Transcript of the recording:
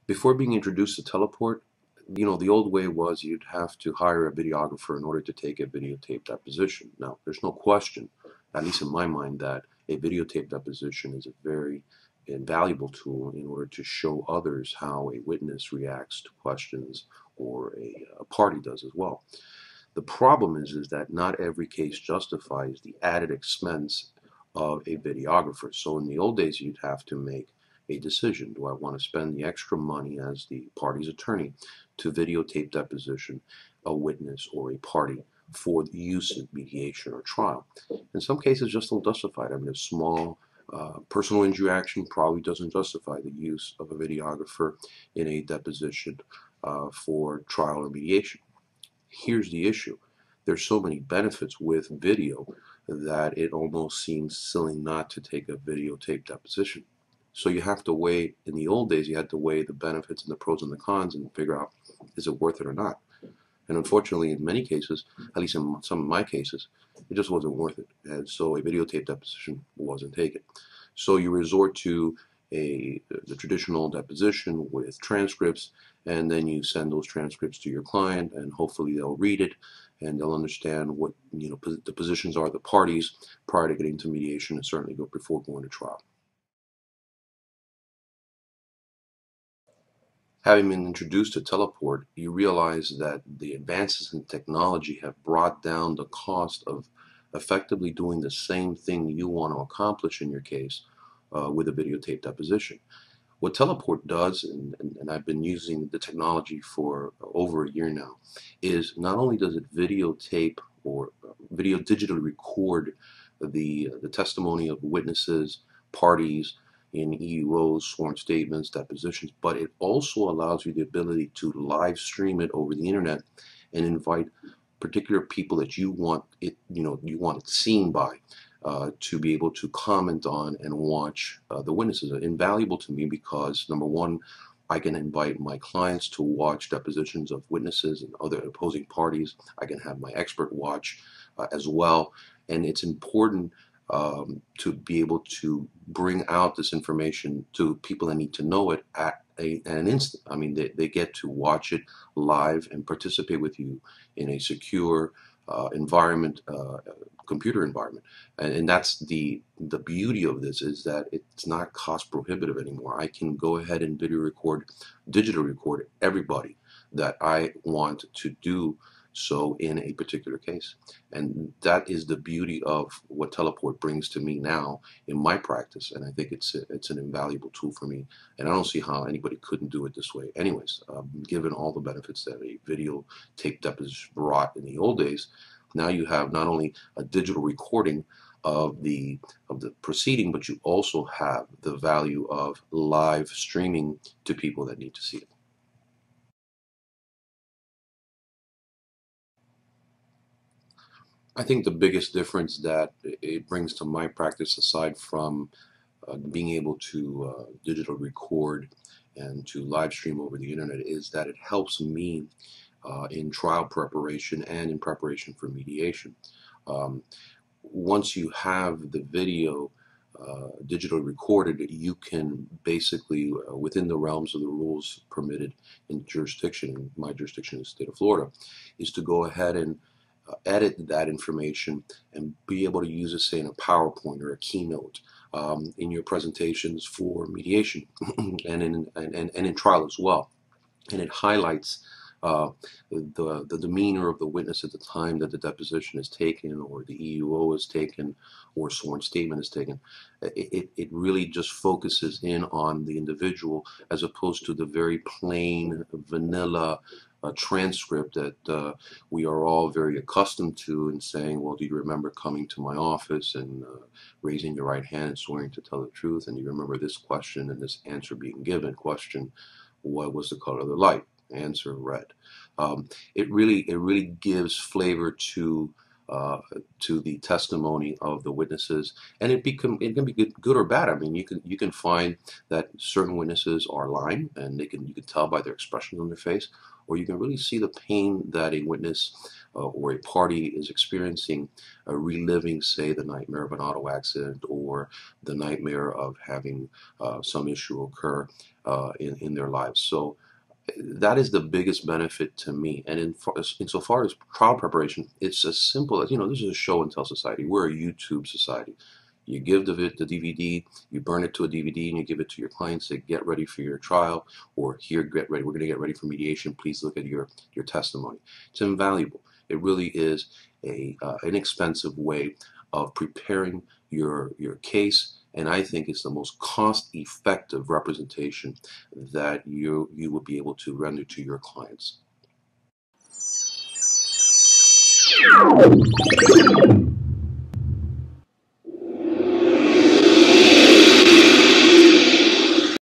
Before being introduced to Telawport, the old way was you'd have to hire a videographer in order to take a videotape deposition. Now, there's no question, at least in my mind, that a videotape deposition is a very invaluable tool in order to show others how a witness reacts to questions, or a party does as well. The problem is that not every case justifies the added expense of a videographer. So in the old days, you'd have to make a decision. Do I want to spend the extra money as the party's attorney to videotape deposition a witness or a party for the use in mediation or trial? In some cases, just don't justify it. I mean, a small personal injury action probably doesn't justify the use of a videographer in a deposition for trial or mediation. Here's the issue. There's so many benefits with video that it almost seems silly not to take a videotape deposition. So you have to weigh, in the old days, you had to weigh the benefits and the pros and the cons and figure out, is it worth it or not? And unfortunately, in many cases, at least in some of my cases, it just wasn't worth it. And so a videotape deposition wasn't taken. So you resort to the traditional deposition with transcripts, and then you send those transcripts to your client, and hopefully they'll read it and they'll understand what the positions are of the parties prior to getting to mediation, and certainly before going to trial. Having been introduced to Telawport, you realize that the advances in technology have brought down the cost of effectively doing the same thing you want to accomplish in your case with a videotape deposition. What Telawport does, and I've been using the technology for over a year now, is not only does it videotape or video digitally record the testimony of witnesses, parties, in EUOs, sworn statements, depositions, but it also allows you the ability to live stream it over the internet and invite particular people that you want it seen by to be able to comment on and watch the witnesses. Invaluable to me because, number one, I can invite my clients to watch depositions of witnesses and other opposing parties. I can have my expert watch as well. And it's important to be able to bring out this information to people that need to know it at an instant. I mean, they get to watch it live and participate with you in a secure environment, computer environment. And that's the beauty of this, is that it's not cost prohibitive anymore. I can go ahead and digital record everybody that I want to do so in a particular case. And that is the beauty of what Telawport brings to me now in my practice. And I think it's an invaluable tool for me. And I don't see how anybody couldn't do it this way anyways, given all the benefits that a video tape deposition brought in the old days. Now you have not only a digital recording of the proceeding, but you also have the value of live streaming to people that need to see it. I think the biggest difference that it brings to my practice, aside from being able to digital record and to live stream over the internet, is that it helps me in trial preparation and in preparation for mediation. Um, Once you have the video digital recorded, you can basically, within the realms of the rules permitted in jurisdiction, my jurisdiction is the state of Florida, is to go ahead and edit that information and be able to use it, say, in a PowerPoint or a keynote in your presentations for mediation and in trial as well. And it highlights the demeanor of the witness at the time that the deposition is taken, or the EUO is taken, or sworn statement is taken. It really just focuses in on the individual, as opposed to the very plain vanilla transcript that we are all very accustomed to, and saying, well, do you remember coming to my office and raising your right hand and swearing to tell the truth? And do you remember this question and this answer being given? Question, what was the color of the light? Answer, red. It really gives flavor to the testimony of the witnesses, and it can be good or bad. I mean, you can find that certain witnesses are lying, and you can tell by their expressions on their face, or you can really see the pain that a witness or a party is experiencing, reliving, say, the nightmare of an auto accident or the nightmare of having some issue occur in their lives. So that is the biggest benefit to me. And insofar as trial preparation, it's as simple as, this is a show and tell society. We're a YouTube society. You give the DVD, you burn it to a DVD, and you give it to your clients. Say, get ready for your trial, or here, get ready. We're going to get ready for mediation. Please look at your testimony. It's invaluable. It really is a inexpensive way of preparing your case, and I think it's the most cost-effective representation that you would be able to render to your clients.